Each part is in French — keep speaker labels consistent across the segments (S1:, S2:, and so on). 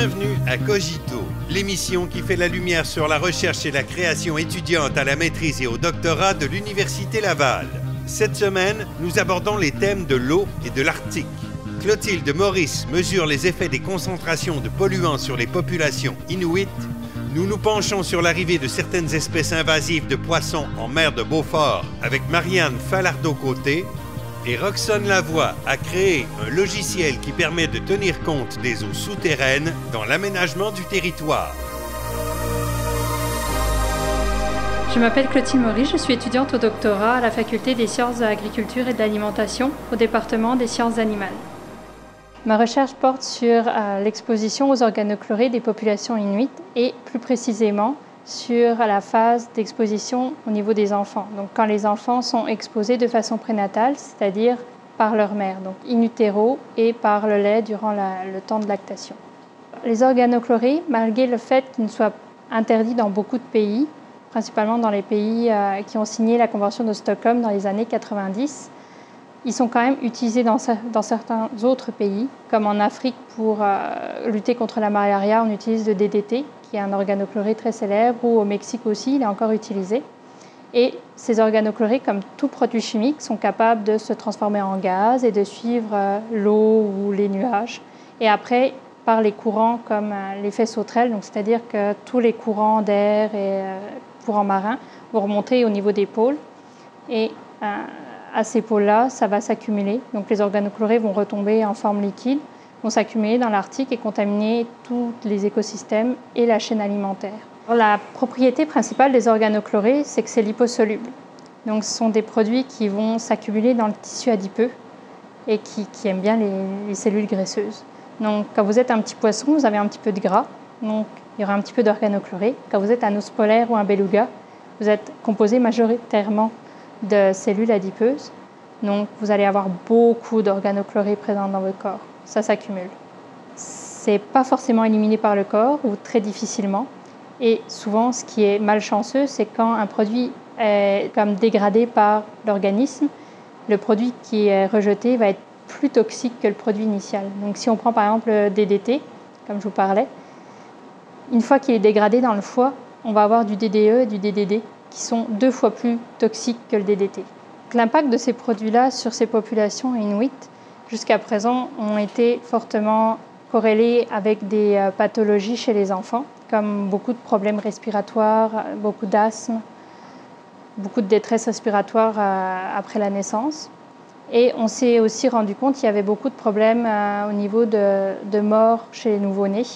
S1: Bienvenue à Cogito, l'émission qui fait la lumière sur la recherche et la création étudiante à la maîtrise et au doctorat de l'Université Laval. Cette semaine, nous abordons les thèmes de l'eau et de l'Arctique. Clotilde Maurice mesure les effets des concentrations de polluants sur les populations inuites. Nous nous penchons sur l'arrivée de certaines espèces invasives de poissons en mer de Beaufort avec Marianne Falardeau-Côté. Et Roxane Lavoie a créé un logiciel qui permet de tenir compte des eaux souterraines dans l'aménagement du territoire.
S2: Je m'appelle Clotilde Maurice, je suis étudiante au doctorat à la Faculté des sciences de l'agriculture et de l'alimentation au département des sciences animales. Ma recherche porte sur l'exposition aux organochlorés des populations inuites et plus précisément sur la phase d'exposition au niveau des enfants. Donc quand les enfants sont exposés de façon prénatale, c'est-à-dire par leur mère, donc in utero et par le lait durant le temps de lactation. Les organochlorés, malgré le fait qu'ils soient interdits dans beaucoup de pays, principalement dans les pays qui ont signé la Convention de Stockholm dans les années 90, ils sont quand même utilisés dans certains autres pays, comme en Afrique pour lutter contre la malaria, on utilise le DDT, qui est un organochloré très célèbre, ou au Mexique aussi, il est encore utilisé. Et ces organochlorés, comme tout produit chimique, sont capables de se transformer en gaz et de suivre l'eau ou les nuages. Et après, par les courants comme l'effet sauterelle, c'est-à-dire que tous les courants d'air et courants marins vont remonter au niveau des pôles. Et à ces pôles-là, ça va s'accumuler. Donc les organochlorés vont retomber en forme liquide, vont s'accumuler dans l'Arctique et contaminer tous les écosystèmes et la chaîne alimentaire. Alors, la propriété principale des organochlorés, c'est que c'est liposoluble. Donc ce sont des produits qui vont s'accumuler dans le tissu adipeux et qui aiment bien les cellules graisseuses. Donc quand vous êtes un petit poisson, vous avez un petit peu de gras, donc il y aura un petit peu d'organochlorés. Quand vous êtes un ours polaire ou un beluga, vous êtes composé majoritairement de cellules adipeuses. Donc vous allez avoir beaucoup d'organochlorés présents dans votre corps. Ça s'accumule. C'est pas forcément éliminé par le corps ou très difficilement. Et souvent, ce qui est malchanceux, c'est quand un produit est comme dégradé par l'organisme, le produit qui est rejeté va être plus toxique que le produit initial. Donc si on prend par exemple le DDT, comme je vous parlais, une fois qu'il est dégradé dans le foie, on va avoir du DDE et du DDD qui sont 2 fois plus toxiques que le DDT. L'impact de ces produits-là sur ces populations inuites, jusqu'à présent, ont été fortement corrélés avec des pathologies chez les enfants, comme beaucoup de problèmes respiratoires, beaucoup d'asthme, beaucoup de détresse respiratoire après la naissance. Et on s'est aussi rendu compte qu'il y avait beaucoup de problèmes au niveau de mort chez les nouveau-nés.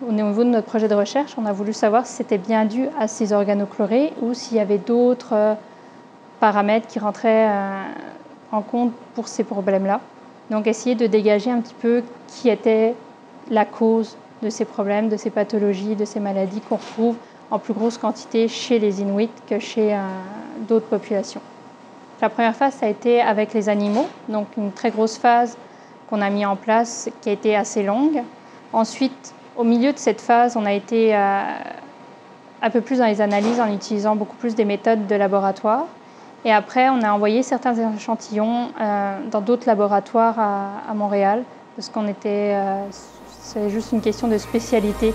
S2: Au niveau de notre projet de recherche, on a voulu savoir si c'était bien dû à ces organochlorés ou s'il y avait d'autres paramètres qui rentraient en compte pour ces problèmes-là. Donc essayer de dégager un petit peu qui était la cause de ces problèmes, de ces pathologies, de ces maladies qu'on retrouve en plus grosse quantité chez les Inuits que chez d'autres populations. La première phase, ça a été avec les animaux, donc une très grosse phase qu'on a mis en place qui a été assez longue. Ensuite, au milieu de cette phase, on a été un peu plus dans les analyses en utilisant beaucoup plus des méthodes de laboratoire. Et après, on a envoyé certains échantillons dans d'autres laboratoires à Montréal, parce qu'on était, c'est juste une question de spécialité.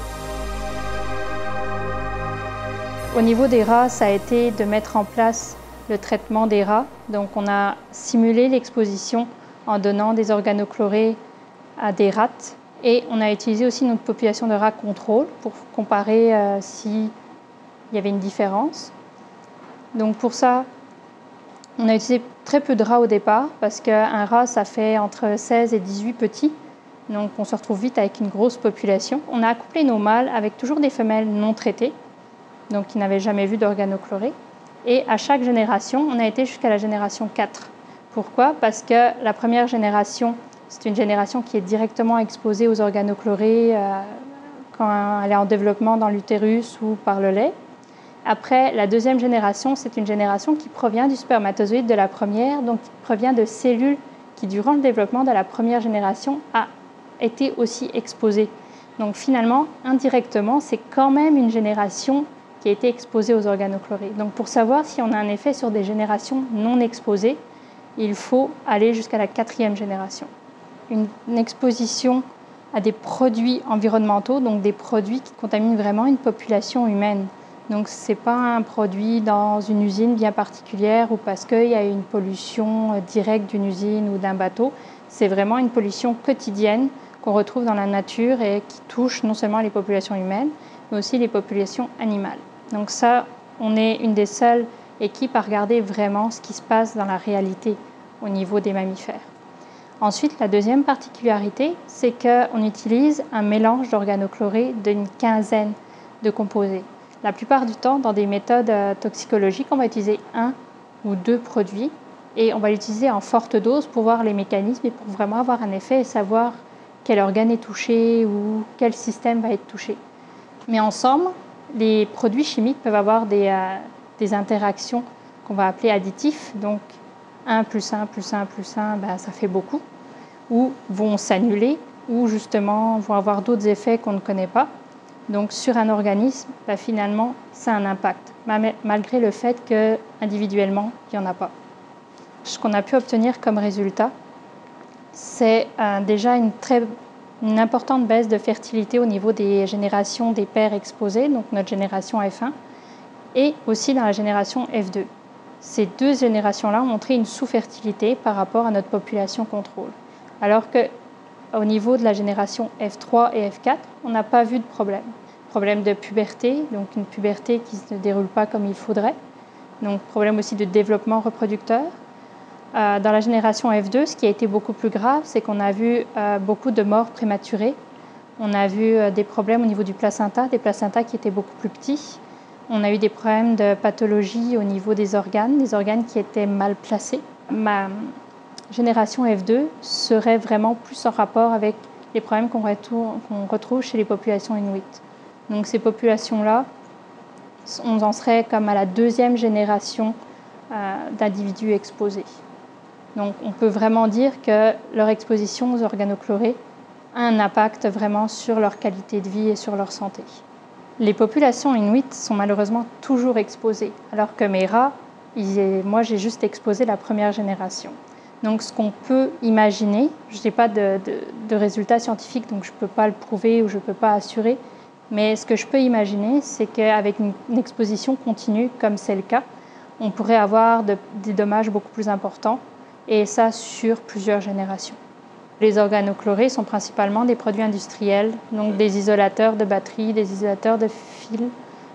S2: Au niveau des rats, ça a été de mettre en place le traitement des rats. Donc on a simulé l'exposition en donnant des organochlorés à des rats. Et on a utilisé aussi notre population de rats contrôle pour comparer s'il y avait une différence. Donc pour ça, on a utilisé très peu de rats au départ parce qu'un rat, ça fait entre 16 et 18 petits. Donc on se retrouve vite avec une grosse population. On a accouplé nos mâles avec toujours des femelles non traitées, donc qui n'avaient jamais vu d'organochlorés. Et à chaque génération, on a été jusqu'à la génération 4. Pourquoi ? Parce que la première génération, c'est une génération qui est directement exposée aux organochlorés quand elle est en développement dans l'utérus ou par le lait. Après, la deuxième génération, c'est une génération qui provient du spermatozoïde de la première, donc qui provient de cellules qui, durant le développement de la première génération, a été aussi exposées. Donc finalement, indirectement, c'est quand même une génération qui a été exposée aux organochlorés. Donc pour savoir si on a un effet sur des générations non exposées, il faut aller jusqu'à la 4e génération. Une exposition à des produits environnementaux, donc des produits qui contaminent vraiment une population humaine. Donc ce n'est pas un produit dans une usine bien particulière ou parce qu'il y a une pollution directe d'une usine ou d'un bateau. C'est vraiment une pollution quotidienne qu'on retrouve dans la nature et qui touche non seulement les populations humaines, mais aussi les populations animales. Donc ça, on est une des seules équipes à regarder vraiment ce qui se passe dans la réalité au niveau des mammifères. Ensuite, la deuxième particularité, c'est qu'on utilise un mélange d'organochlorés d'une quinzaine de composés. La plupart du temps, dans des méthodes toxicologiques, on va utiliser 1 ou 2 produits et on va l'utiliser en forte dose pour voir les mécanismes et pour vraiment avoir un effet et savoir quel organe est touché ou quel système va être touché. Mais ensemble, les produits chimiques peuvent avoir des interactions qu'on va appeler additifs. Donc 1 plus 1 plus 1 plus 1, ça fait beaucoup. Ou vont s'annuler, ou justement vont avoir d'autres effets qu'on ne connaît pas. Donc sur un organisme, finalement, ça a un impact, malgré le fait qu'individuellement, il n'y en a pas. Ce qu'on a pu obtenir comme résultat, c'est déjà une importante baisse de fertilité au niveau des générations des paires exposées, donc notre génération F1, et aussi dans la génération F2. Ces 2 générations-là ont montré une sous-fertilité par rapport à notre population contrôle. Alors qu'au niveau de la génération F3 et F4, on n'a pas vu de problème. Problème de puberté, donc une puberté qui ne se déroule pas comme il faudrait. Donc problème aussi de développement reproducteur. Dans la génération F2, ce qui a été beaucoup plus grave, c'est qu'on a vu beaucoup de morts prématurées. On a vu des problèmes au niveau du placenta, des placentas qui étaient beaucoup plus petits. On a eu des problèmes de pathologie au niveau des organes qui étaient mal placés. Ma génération F2 serait vraiment plus en rapport avec les problèmes qu'on retrouve chez les populations inuites. Donc ces populations-là, on en serait comme à la 2e génération d'individus exposés. Donc on peut vraiment dire que leur exposition aux organochlorés a un impact vraiment sur leur qualité de vie et sur leur santé. Les populations inuites sont malheureusement toujours exposées, alors que mes rats, moi j'ai juste exposé la première génération. Donc ce qu'on peut imaginer, je n'ai pas de résultats scientifiques, donc je ne peux pas le prouver ou je ne peux pas assurer, mais ce que je peux imaginer, c'est qu'avec une exposition continue, comme c'est le cas, on pourrait avoir des dommages beaucoup plus importants, et ça sur plusieurs générations. Les organochlorés sont principalement des produits industriels, donc des isolateurs de batteries, des isolateurs de fils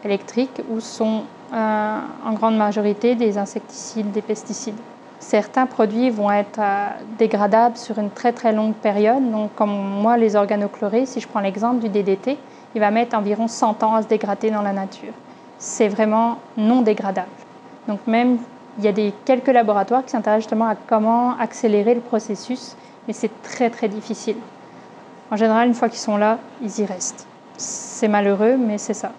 S2: électriques, ou sont en grande majorité des insecticides, des pesticides. Certains produits vont être dégradables sur une très très longue période. Donc, comme moi, les organochlorés, si je prends l'exemple du DDT, il va mettre environ 100 ans à se dégrader dans la nature. C'est vraiment non dégradable. Donc même, il y a quelques laboratoires qui s'intéressent justement à comment accélérer le processus, mais c'est très très difficile. En général, une fois qu'ils sont là, ils y restent. C'est malheureux, mais c'est ça.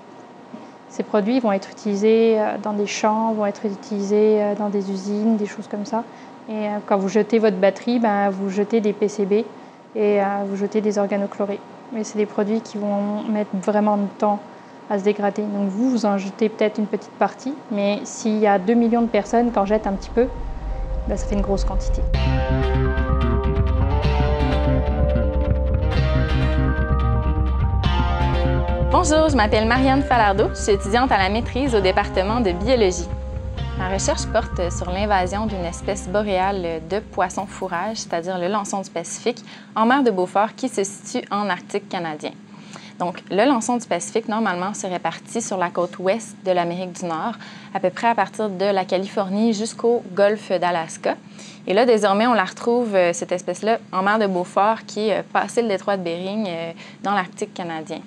S2: Ces produits vont être utilisés dans des champs, vont être utilisés dans des usines, des choses comme ça. Et quand vous jetez votre batterie, vous jetez des PCB et vous jetez des organochlorés. Mais c'est des produits qui vont mettre vraiment de temps à se dégrader. Donc vous en jetez peut-être une petite partie, mais s'il y a 2 millions de personnes qui en jettent un petit peu, ça fait une grosse quantité.
S3: Bonjour, je m'appelle Marianne Falardeau, je suis étudiante à la maîtrise au département de biologie. Ma recherche porte sur l'invasion d'une espèce boréale de poisson fourrage, c'est-à-dire le lançon du Pacifique, en mer de Beaufort qui se situe en Arctique canadien. Donc, le lançon du Pacifique, normalement, se répartit sur la côte ouest de l'Amérique du Nord, à peu près à partir de la Californie jusqu'au golfe d'Alaska. Et là, désormais, on la retrouve, cette espèce-là, en mer de Beaufort, qui est passé le détroit de Bering dans l'Arctique canadien.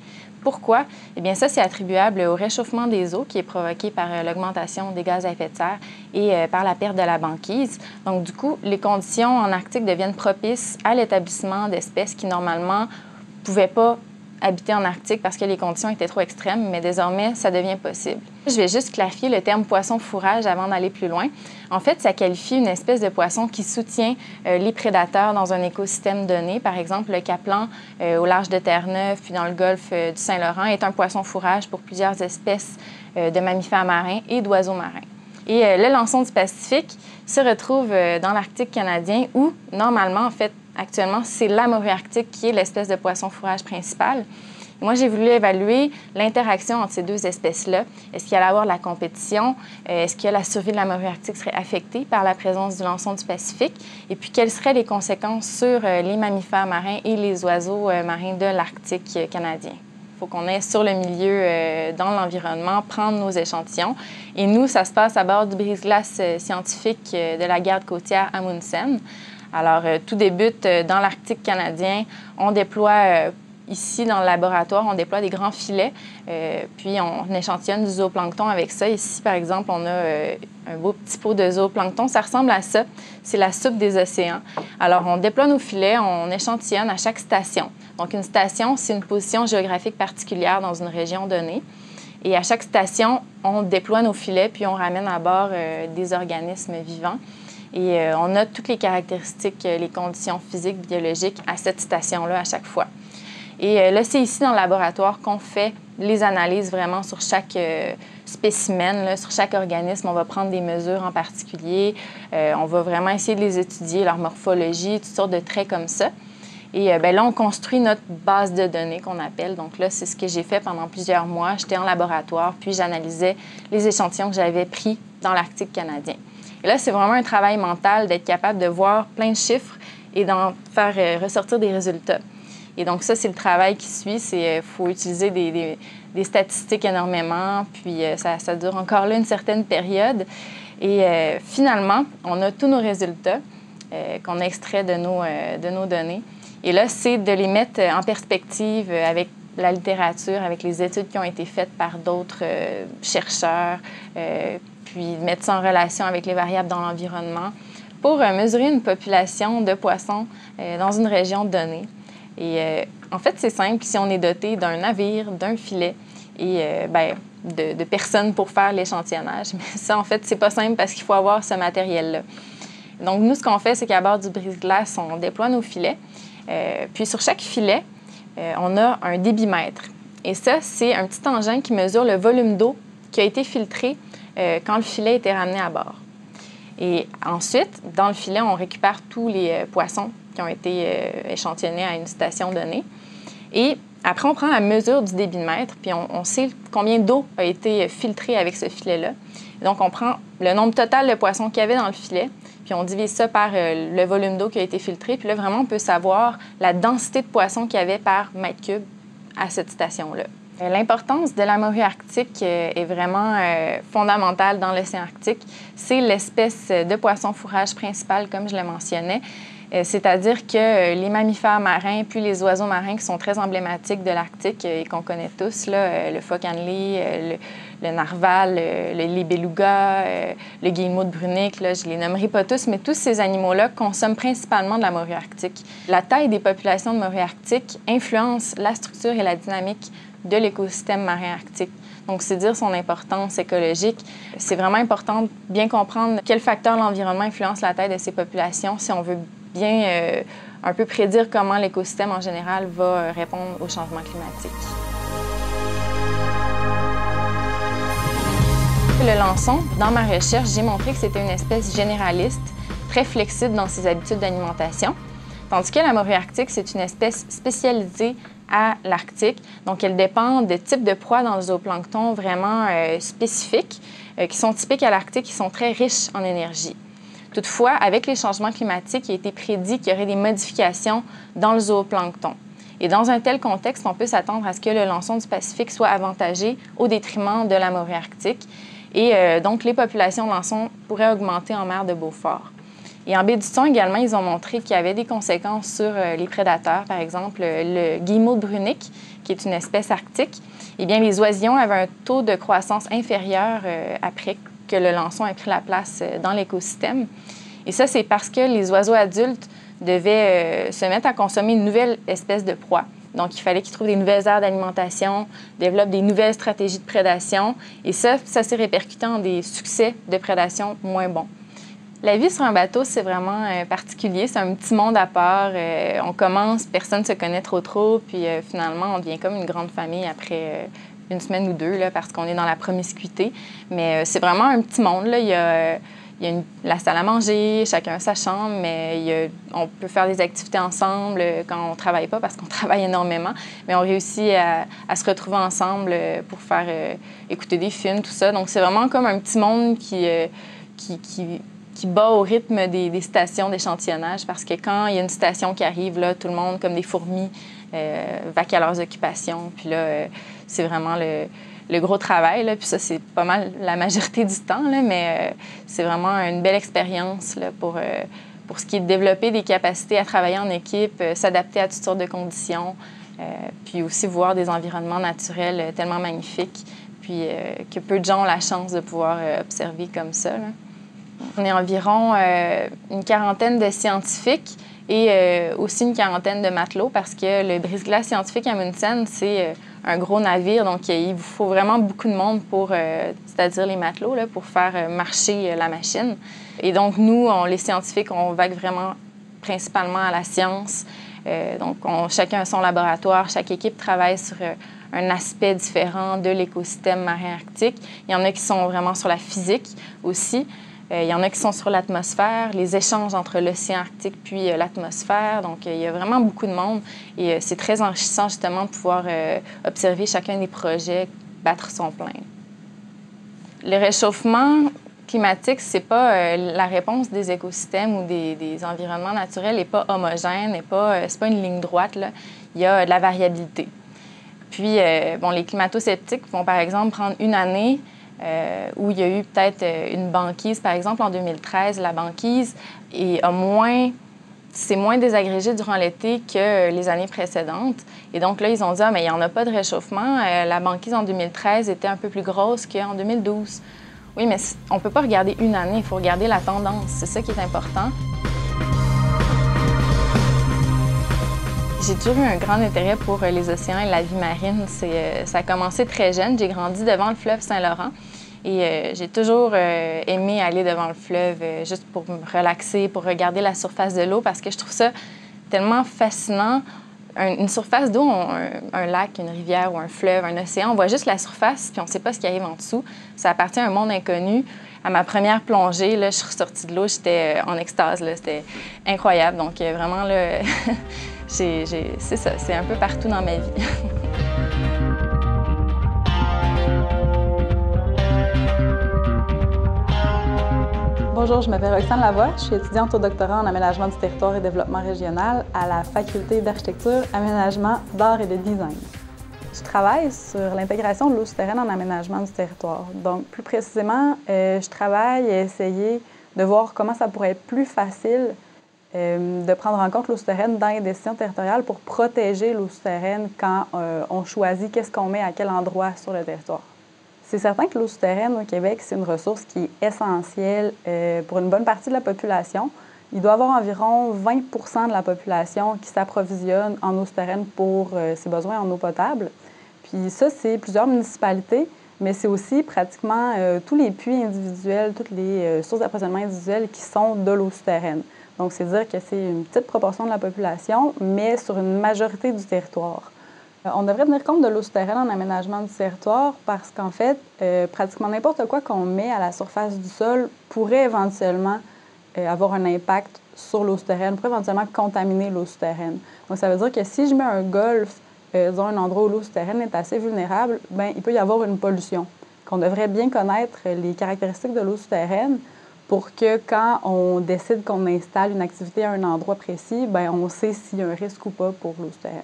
S3: Pourquoi? Eh bien, ça, c'est attribuable au réchauffement des eaux qui est provoqué par l'augmentation des gaz à effet de serre et par la perte de la banquise. Donc, du coup, les conditions en Arctique deviennent propices à l'établissement d'espèces qui, normalement, ne pouvaient pas habiter en Arctique parce que les conditions étaient trop extrêmes, mais désormais, ça devient possible. Je vais juste clarifier le terme poisson fourrage avant d'aller plus loin. En fait, ça qualifie une espèce de poisson qui soutient les prédateurs dans un écosystème donné. Par exemple, le caplan au large de Terre-Neuve puis dans le golfe du Saint-Laurent est un poisson fourrage pour plusieurs espèces de mammifères marins et d'oiseaux marins. Et le lançon du Pacifique se retrouve dans l'Arctique canadien où, normalement, en fait, Actuellement, c'est la morue arctique qui est l'espèce de poisson fourrage principale. Moi, j'ai voulu évaluer l'interaction entre ces deux espèces-là. Est-ce qu'il y allait avoir de la compétition? Est-ce que la survie de la morue arctique serait affectée par la présence du lançon du Pacifique? Et puis, quelles seraient les conséquences sur les mammifères marins et les oiseaux marins de l'Arctique canadien? Il faut qu'on aille sur le milieu, dans l'environnement, prendre nos échantillons. Et nous, ça se passe à bord du brise-glace scientifique de la garde côtière Amundsen. Alors, tout débute dans l'Arctique canadien. On déploie... Ici, dans le laboratoire, on déploie des grands filets, puis on échantillonne du zooplancton avec ça. Ici, par exemple, on a un beau petit pot de zooplancton. Ça ressemble à ça. C'est la soupe des océans. Alors, on déploie nos filets, on échantillonne à chaque station. Donc, une station, c'est une position géographique particulière dans une région donnée. Et à chaque station, on déploie nos filets, puis on ramène à bord des organismes vivants. Et on note toutes les caractéristiques, les conditions physiques, biologiques à cette station-là à chaque fois. Et là, c'est ici dans le laboratoire qu'on fait les analyses vraiment sur chaque spécimen, là, sur chaque organisme. On va prendre des mesures en particulier. On va vraiment essayer de les étudier, leur morphologie, toutes sortes de traits comme ça. Et bien là, on construit notre base de données qu'on appelle. Donc là, c'est ce que j'ai fait pendant plusieurs mois. J'étais en laboratoire, puis j'analysais les échantillons que j'avais pris dans l'Arctique canadien. Et là, c'est vraiment un travail mental d'être capable de voir plein de chiffres et d'en faire ressortir des résultats. Et donc, ça, c'est le travail qui suit. Il faut utiliser des statistiques énormément, puis ça dure encore là une certaine période. Et finalement, on a tous nos résultats qu'on a extraits de nos données. Et là, c'est de les mettre en perspective avec la littérature, avec les études qui ont été faites par d'autres chercheurs, puis mettre ça en relation avec les variables dans l'environnement pour mesurer une population de poissons dans une région donnée. Et en fait, c'est simple. Si on est doté d'un navire, d'un filet et de personnes pour faire l'échantillonnage, mais ça, en fait, c'est pas simple parce qu'il faut avoir ce matériel-là. Donc, nous, ce qu'on fait, c'est qu'à bord du brise-glace, on déploie nos filets. Puis, sur chaque filet, on a un débitmètre. Et ça, c'est un petit engin qui mesure le volume d'eau qui a été filtré quand le filet était ramené à bord. Et ensuite, dans le filet, on récupère tous les poissons qui ont été échantillonnés à une station donnée. Et après, on prend la mesure du débitmètre, puis on sait combien d'eau a été filtrée avec ce filet-là. Donc, on prend le nombre total de poissons qu'il y avait dans le filet, puis on divise ça par le volume d'eau qui a été filtré. Puis là, vraiment, on peut savoir la densité de poissons qu'il y avait par mètre cube à cette station-là. L'importance de la morue arctique est vraiment fondamentale dans l'océan Arctique. C'est l'espèce de poisson fourrage principal, comme je le mentionnais. C'est-à-dire que les mammifères marins, puis les oiseaux marins qui sont très emblématiques de l'Arctique et qu'on connaît tous, là, le phoque Hanley, le narval, les belugas, le guillemot de Brunick, là, je ne les nommerai pas tous, mais tous ces animaux-là consomment principalement de la morue arctique. La taille des populations de morue arctique influence la structure et la dynamique de l'écosystème marin arctique. Donc, c'est dire son importance écologique. C'est vraiment important de bien comprendre quels facteurs de l'environnement influencent la taille de ces populations si on veut bien un peu prédire comment l'écosystème en général va répondre au changement climatique. Le lançon, dans ma recherche, j'ai montré que c'était une espèce généraliste, très flexible dans ses habitudes d'alimentation, tandis que la morue arctique, c'est une espèce spécialisée à l'Arctique. Donc, elle dépend de types de proies dans le zooplancton vraiment spécifiques, qui sont typiques à l'Arctique, qui sont très riches en énergie. Toutefois, avec les changements climatiques, il a été prédit qu'il y aurait des modifications dans le zooplancton. Et dans un tel contexte, on peut s'attendre à ce que le lançon du Pacifique soit avantagé au détriment de la morue arctique. Et donc, les populations de lançons pourraient augmenter en mer de Beaufort. Et en baie d'Hudson également, ils ont montré qu'il y avait des conséquences sur les prédateurs. Par exemple, le guillemot de Brunick, qui est une espèce arctique, eh bien, les oisillons avaient un taux de croissance inférieur après que le lançon ait pris la place dans l'écosystème. Et ça, c'est parce que les oiseaux adultes devaient se mettre à consommer une nouvelle espèce de proie. Donc, il fallait qu'ils trouvent des nouvelles aires d'alimentation, développent des nouvelles stratégies de prédation. Et ça s'est répercuté en des succès de prédation moins bons. La vie sur un bateau, c'est vraiment particulier. C'est un petit monde à part. On commence, personne ne se connaît trop. Puis finalement, on devient comme une grande famille après une semaine ou deux, là, parce qu'on est dans la promiscuité. Mais c'est vraiment un petit monde, là. Il il y a la salle à manger, chacun sa chambre, mais on peut faire des activités ensemble quand on ne travaille pas, parce qu'on travaille énormément. Mais on réussit à se retrouver ensemble pour faire écouter des films, tout ça. Donc, c'est vraiment comme un petit monde qui bat au rythme des stations d'échantillonnage, parce que quand il y a une station qui arrive, là, tout le monde, comme des fourmis, vaque à leurs occupations. Puis là, c'est vraiment le gros travail, là. Puis ça, c'est pas mal la majorité du temps, là, mais c'est vraiment une belle expérience là, pour ce qui est de développer des capacités à travailler en équipe, s'adapter à toutes sortes de conditions, puis aussi voir des environnements naturels tellement magnifiques, puis que peu de gens ont la chance de pouvoir observer comme ça, là. On est environ une quarantaine de scientifiques et aussi une quarantaine de matelots, parce que le brise-glace scientifique Amundsen, c'est un gros navire, donc il vous faut vraiment beaucoup de monde c'est-à-dire les matelots, là, pour faire marcher la machine. Et donc, nous, les scientifiques, on vague vraiment principalement à la science. Donc, chacun a son laboratoire, chaque équipe travaille sur un aspect différent de l'écosystème marin arctique. Il y en a qui sont vraiment sur la physique aussi. Il y en a qui sont sur l'atmosphère, les échanges entre l'océan Arctique puis l'atmosphère. Donc, il y a vraiment beaucoup de monde et c'est très enrichissant, justement, de pouvoir observer chacun des projets battre son plein. Le réchauffement climatique, c'est pas la réponse des écosystèmes ou des environnements naturels n'est pas homogène, c'est pas une ligne droite, là. Il y a de la variabilité. Puis, les climato-sceptiques vont, par exemple, prendre une année où il y a eu peut-être une banquise. Par exemple, en 2013, la banquise c'est moins désagrégé durant l'été que les années précédentes. Et donc là, ils ont dit « Ah, mais il n'y en a pas de réchauffement. La banquise en 2013 était un peu plus grosse qu'en 2012. » Oui, mais on ne peut pas regarder une année, il faut regarder la tendance. C'est ça qui est important. J'ai toujours eu un grand intérêt pour les océans et la vie marine. Ça a commencé très jeune. J'ai grandi devant le fleuve Saint-Laurent et j'ai toujours aimé aller devant le fleuve juste pour me relaxer, pour regarder la surface de l'eau, parce que je trouve ça tellement fascinant. Une surface d'eau, un lac, une rivière ou un fleuve, un océan, on voit juste la surface puis on ne sait pas ce qui arrive en dessous. Ça appartient à un monde inconnu. À ma première plongée, là, je suis ressortie de l'eau, j'étais en extase. C'était incroyable. Donc, vraiment, là, c'est ça, c'est un peu partout dans ma vie.
S4: Bonjour, je m'appelle Roxane Lavoie, je suis étudiante au doctorat en aménagement du territoire et développement régional à la Faculté d'architecture, aménagement, d'art et de design. Je travaille sur l'intégration de l'eau souterraine en aménagement du territoire. Donc, plus précisément, je travaille à essayer de voir comment ça pourrait être plus facile de prendre en compte l'eau souterraine dans les décisions territoriales pour protéger l'eau souterraine quand on choisit qu'est-ce qu'on met à quel endroit sur le territoire. C'est certain que l'eau souterraine au Québec, c'est une ressource qui est essentielle pour une bonne partie de la population. Il doit y avoir environ 20 de la population qui s'approvisionne en eau souterraine pour ses besoins en eau potable. Puis ça, c'est plusieurs municipalités, mais c'est aussi pratiquement tous les puits individuels, toutes les sources d'approvisionnement individuelles qui sont de l'eau souterraine. Donc, c'est dire que c'est une petite proportion de la population, mais sur une majorité du territoire. On devrait tenir compte de l'eau souterraine en aménagement du territoire parce qu'en fait, pratiquement n'importe quoi qu'on met à la surface du sol pourrait éventuellement avoir un impact sur l'eau souterraine, pourrait éventuellement contaminer l'eau souterraine. Donc, ça veut dire que si je mets un golfe dans un endroit où l'eau souterraine est assez vulnérable, bien, il peut y avoir une pollution. Qu'on devrait bien connaître les caractéristiques de l'eau souterraine pour que quand on décide qu'on installe une activité à un endroit précis, bien, on sait s'il y a un risque ou pas pour l'eau souterraine.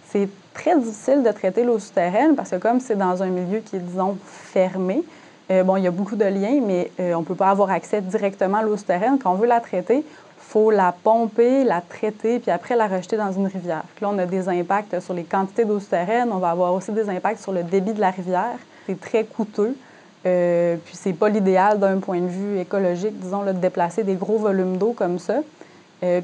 S4: C'est très difficile de traiter l'eau souterraine parce que comme c'est dans un milieu qui est, disons, fermé, il y a beaucoup de liens, mais on ne peut pas avoir accès directement à l'eau souterraine. Quand on veut la traiter, il faut la pomper, la traiter, puis après la rejeter dans une rivière. Puis là, on a des impacts sur les quantités d'eau souterraine. On va avoir aussi des impacts sur le débit de la rivière. C'est très coûteux. Puis c'est pas l'idéal d'un point de vue écologique, disons, là, de déplacer des gros volumes d'eau comme ça.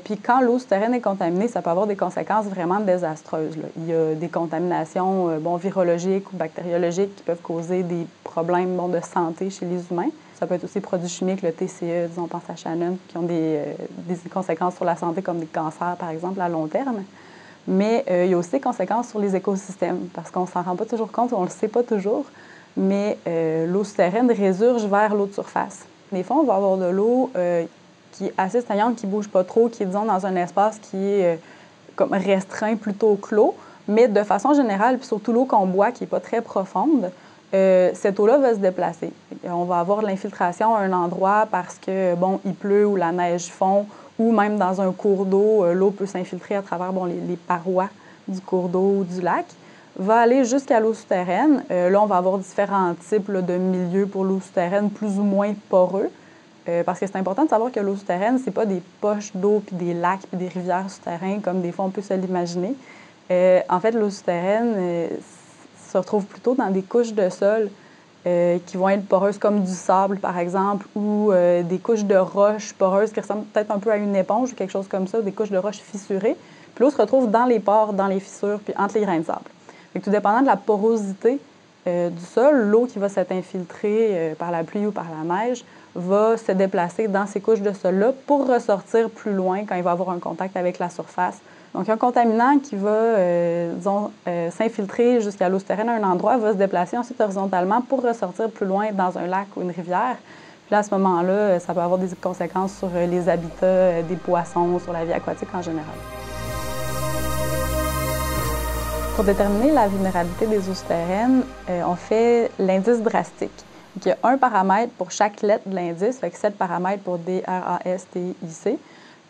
S4: Puis quand l'eau souterraine est contaminée, ça peut avoir des conséquences vraiment désastreuses, là. Il y a des contaminations virologiques ou bactériologiques qui peuvent causer des problèmes de santé chez les humains. Ça peut être aussi produits chimiques, le TCE, disons, on pense à Shannon, qui ont des conséquences sur la santé comme des cancers, par exemple, à long terme. Mais il y a aussi des conséquences sur les écosystèmes, parce qu'on ne s'en rend pas toujours compte, on ne le sait pas toujours, mais l'eau souterraine résurge vers l'eau de surface. Des fois, on va avoir de l'eau qui est assez stagnante, qui ne bouge pas trop, qui est, disons, dans un espace qui est comme restreint, plutôt clos. Mais de façon générale, puis surtout l'eau qu'on boit, qui n'est pas très profonde, cette eau-là va se déplacer. On va avoir de l'infiltration à un endroit parce que, bon, il pleut ou la neige fond, ou même dans un cours d'eau, l'eau peut s'infiltrer à travers les parois du cours d'eau ou du lac, va aller jusqu'à l'eau souterraine. Là, on va avoir différents types là, de milieux pour l'eau souterraine, plus ou moins poreux, parce que c'est important de savoir que l'eau souterraine, c'est pas des poches d'eau, puis des lacs, puis des rivières souterraines, comme des fois on peut se l'imaginer. En fait, l'eau souterraine se retrouve plutôt dans des couches de sol qui vont être poreuses comme du sable, par exemple, ou des couches de roches poreuses qui ressemblent peut-être un peu à une éponge ou quelque chose comme ça, des couches de roches fissurées. Puis l'eau se retrouve dans les pores, dans les fissures, puis entre les grains de sable. Fait que tout dépendant de la porosité du sol, l'eau qui va s'être infiltrée par la pluie ou par la neige va se déplacer dans ces couches de sol-là pour ressortir plus loin quand il va avoir un contact avec la surface. Donc, un contaminant qui va, s'infiltrer jusqu'à l'eau souterraine à un endroit va se déplacer ensuite horizontalement pour ressortir plus loin dans un lac ou une rivière. Puis là, à ce moment-là, ça peut avoir des conséquences sur les habitats des poissons, sur la vie aquatique en général. Pour déterminer la vulnérabilité des eaux souterraines, on fait l'indice drastique. Donc, il y a un paramètre pour chaque lettre de l'indice, fait que 7 paramètres pour D, R, A, S, T, I, C.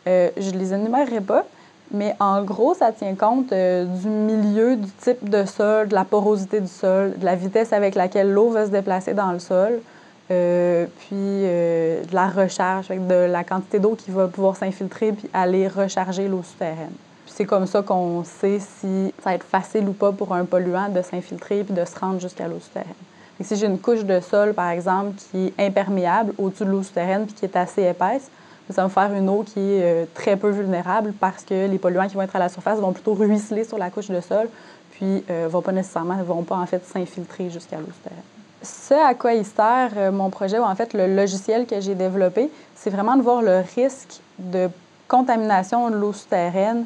S4: Je ne les énumérerai pas, mais en gros, ça tient compte du milieu, du type de sol, de la porosité du sol, de la vitesse avec laquelle l'eau va se déplacer dans le sol, puis de la recharge, de la quantité d'eau qui va pouvoir s'infiltrer puis aller recharger l'eau souterraine. Puis c'est comme ça qu'on sait si ça va être facile ou pas pour un polluant de s'infiltrer puis de se rendre jusqu'à l'eau souterraine. Et si j'ai une couche de sol, par exemple, qui est imperméable au-dessus de l'eau souterraine puis qui est assez épaisse, ça va me faire une eau qui est très peu vulnérable parce que les polluants qui vont être à la surface vont plutôt ruisseler sur la couche de sol, puis ne vont pas en fait s'infiltrer jusqu'à l'eau souterraine. Ce à quoi il sert mon projet, ou en fait le logiciel que j'ai développé, c'est vraiment de voir le risque de contamination de l'eau souterraine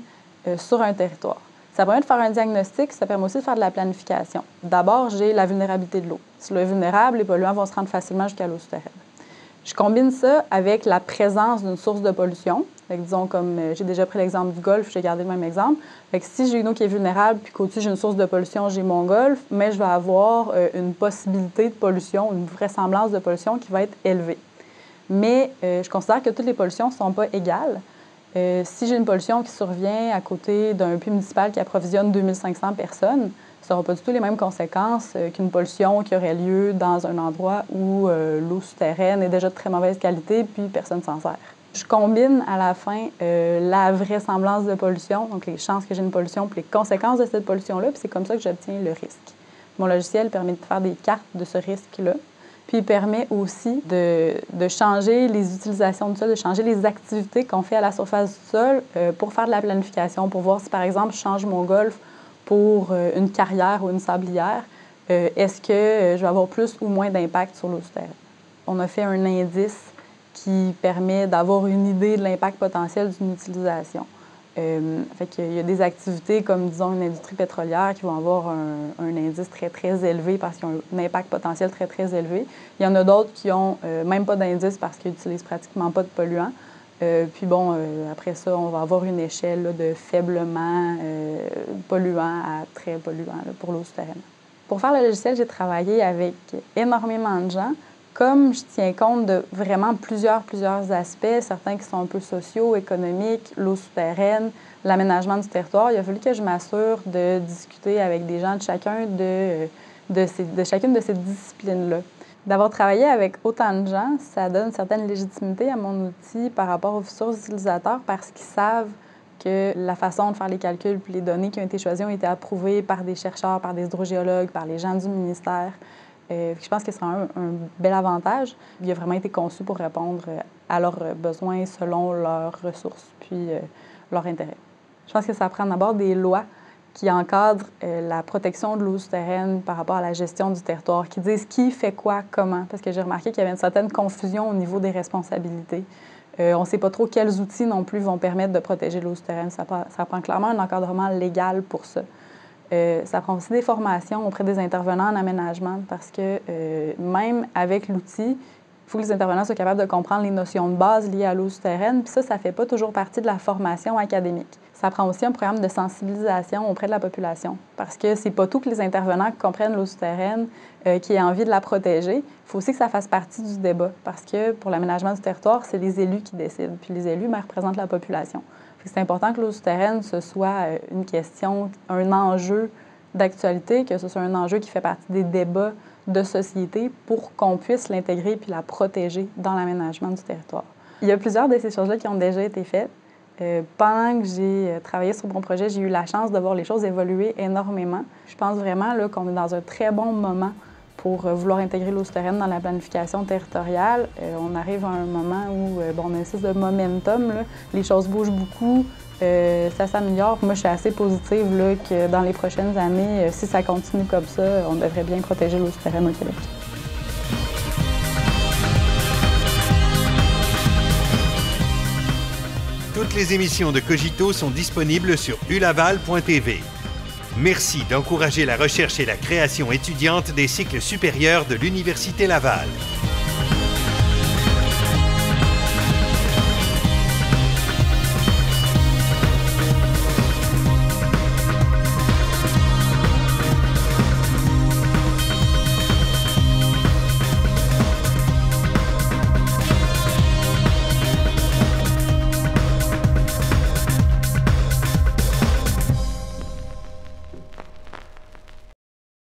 S4: sur un territoire. Ça permet de faire un diagnostic, ça permet aussi de faire de la planification. D'abord, j'ai la vulnérabilité de l'eau. Si l'eau est vulnérable, les polluants vont se rendre facilement jusqu'à l'eau souterraine. Je combine ça avec la présence d'une source de pollution. Fait que, disons, comme j'ai déjà pris l'exemple du golfe, j'ai gardé le même exemple. Fait que si j'ai une eau qui est vulnérable puis qu'au-dessus j'ai une source de pollution, j'ai mon golfe, mais je vais avoir une possibilité de pollution, une vraisemblance de pollution qui va être élevée. Mais je considère que toutes les pollutions ne sont pas égales. Si j'ai une pollution qui survient à côté d'un puits municipal qui approvisionne 2500 personnes, ça n'aura pas du tout les mêmes conséquences qu'une pollution qui aurait lieu dans un endroit où l'eau souterraine est déjà de très mauvaise qualité puis personne ne s'en sert. Je combine à la fin la vraisemblance de pollution, donc les chances que j'ai une pollution puis les conséquences de cette pollution-là, puis c'est comme ça que j'obtiens le risque. Mon logiciel permet de faire des cartes de ce risque-là, puis il permet aussi de changer les utilisations du sol, de changer les activités qu'on fait à la surface du sol pour faire de la planification, pour voir si, par exemple, je change mon golfe pour une carrière ou une sablière, est-ce que je vais avoir plus ou moins d'impact sur l'eau souterraine? On a fait un indice qui permet d'avoir une idée de l'impact potentiel d'une utilisation. Fait qu'il y a des activités comme, disons, une industrie pétrolière qui vont avoir un indice très, très élevé parce qu'ils ont un impact potentiel très, très élevé. Il y en a d'autres qui n'ont même pas d'indice parce qu'ils n'utilisent pratiquement pas de polluants. Puis bon, après ça, on va avoir une échelle là, de faiblement polluants à très polluants là, pour l'eau souterraine. Pour faire le logiciel, j'ai travaillé avec énormément de gens. Comme je tiens compte de vraiment plusieurs aspects, certains qui sont un peu sociaux, économiques, l'eau souterraine, l'aménagement du territoire, il a fallu que je m'assure de discuter avec des gens de chacune de ces disciplines-là. D'avoir travaillé avec autant de gens, ça donne une certaine légitimité à mon outil par rapport aux futurs utilisateurs parce qu'ils savent que la façon de faire les calculs puis les données qui ont été choisies ont été approuvées par des chercheurs, par des hydrogéologues, par les gens du ministère. Je pense que c'est un bel avantage. Il a vraiment été conçu pour répondre à leurs besoins selon leurs ressources puis leurs intérêts. Je pense que ça prend d'abord des lois qui encadrent la protection de l'eau souterraine par rapport à la gestion du territoire, qui disent qui fait quoi, comment. Parce que j'ai remarqué qu'il y avait une certaine confusion au niveau des responsabilités. On ne sait pas trop quels outils non plus vont permettre de protéger l'eau souterraine. Ça prend clairement un encadrement légal pour ça. Ça prend aussi des formations auprès des intervenants en aménagement parce que même avec l'outil, Il faut que les intervenants soient capables de comprendre les notions de base liées à l'eau souterraine, puis ça ne fait pas toujours partie de la formation académique. Ça prend aussi un programme de sensibilisation auprès de la population, parce que c'est pas tout que les intervenants comprennent l'eau souterraine, qui aient envie de la protéger. Il faut aussi que ça fasse partie du débat, parce que pour l'aménagement du territoire, c'est les élus qui décident, puis les élus représentent la population. C'est important que l'eau souterraine, ce soit une question, un enjeu d'actualité, que ce soit un enjeu qui fait partie des débats de société pour qu'on puisse l'intégrer puis la protéger dans l'aménagement du territoire. Il y a plusieurs de ces choses-là qui ont déjà été faites. Pendant que j'ai travaillé sur mon projet, j'ai eu la chance de voir les choses évoluer énormément. Je pense vraiment là, qu'on est dans un très bon moment pour vouloir intégrer l'eau souterraine dans la planification territoriale. On arrive à un moment où on a une espèce de momentum, là. Les choses bougent beaucoup, ça s'améliore. Moi, je suis assez positive là, que dans les prochaines années, si ça continue comme ça, on devrait bien protéger l'eau souterraine au Québec.
S1: Toutes les émissions de Cogito sont disponibles sur ulaval.tv. Merci d'encourager la recherche et la création étudiante des cycles supérieurs de l'Université Laval.